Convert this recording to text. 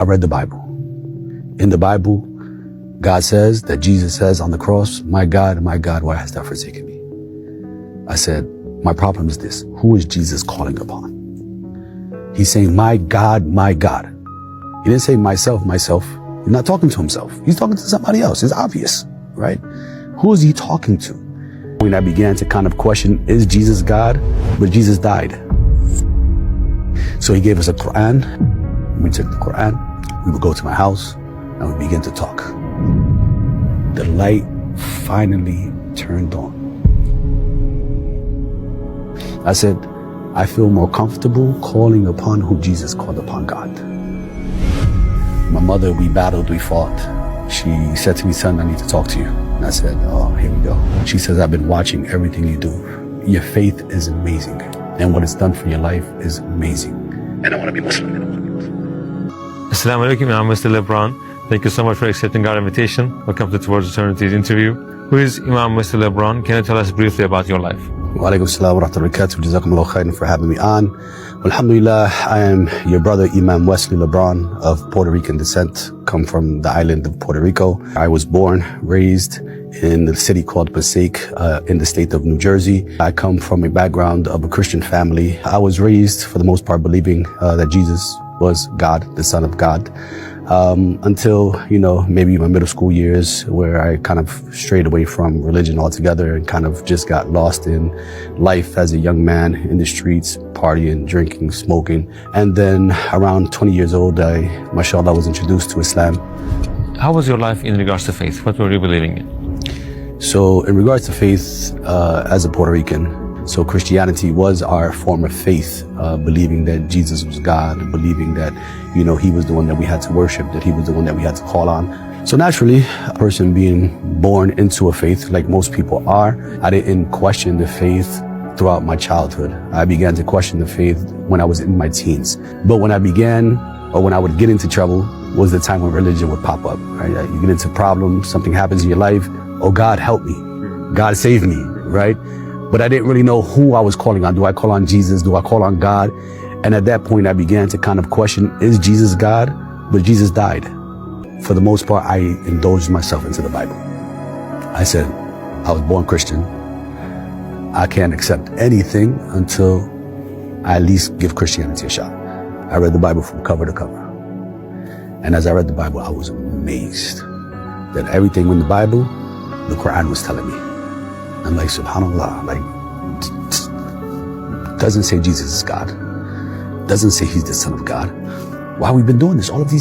I read the Bible. In the Bible, God says that Jesus says on the cross, my God, why hast thou forsaken me? I said, my problem is this. Who is Jesus calling upon? He's saying, my God, my God. He didn't say myself. He's not talking to himself. He's talking to somebody else. It's obvious, right? Who is he talking to? When I began to kind of question, is Jesus God? But Jesus died. So he gave us a Quran. We took the Quran. We would go to my house and we began to talk. The light finally turned on. I said, I feel more comfortable calling upon who Jesus called upon God. My mother, we battled, we fought. She said to me, son, I need to talk to you. And I said, oh, here we go. She says, I've been watching everything you do. Your faith is amazing. And what it's done for your life is amazing. And I want to be Muslim. Assalamu alaikum, I'm Mr. Lebron. Thank you so much for accepting our invitation. Welcome to Towards Eternity's interview. Who is Imam Mr. Lebron? Can you tell us briefly about your life? Wa alaikum assalam wa rahmatullahi wa barakatuh. Jazakumullah khairan for having me on. Alhamdulillah, I am your brother Imam Wesley Lebron of Puerto Rican descent, come from the island of Puerto Rico. I was born, raised in the city called Passaic, in the state of New Jersey. I come from a background of a Christian family. I was raised, for the most part, believing that Jesus was God, the Son of God. Until, maybe my middle school years where I kind of strayed away from religion altogether and kind of just got lost in life as a young man in the streets, partying, drinking, smoking. And then around 20 years old, I, mashallah, was introduced to Islam. How was your life in regards to faith? What were you believing in? So in regards to faith, as a Puerto Rican, so Christianity was our form of faith, believing that Jesus was God, believing that, he was the one that we had to worship, that he was the one that we had to call on. So naturally, a person being born into a faith, like most people are, I didn't question the faith throughout my childhood. I began to question the faith when I was in my teens. But when I would get into trouble was the time when religion would pop up, right? You get into problems, something happens in your life, oh God, help me, God save me, right? But I didn't really know who I was calling on. Do I call on Jesus? Do I call on God? And at that point, I began to kind of question, is Jesus God? But Jesus died. For the most part, I indulged myself into the Bible. I said, I was born Christian. I can't accept anything until I at least give Christianity a shot. I read the Bible from cover to cover. And as I read the Bible, I was amazed that everything in the Bible, the Quran was telling me. I'm like, subhanAllah, doesn't say Jesus is God. Doesn't say he's the Son of God. Why have we been doing this all of these years?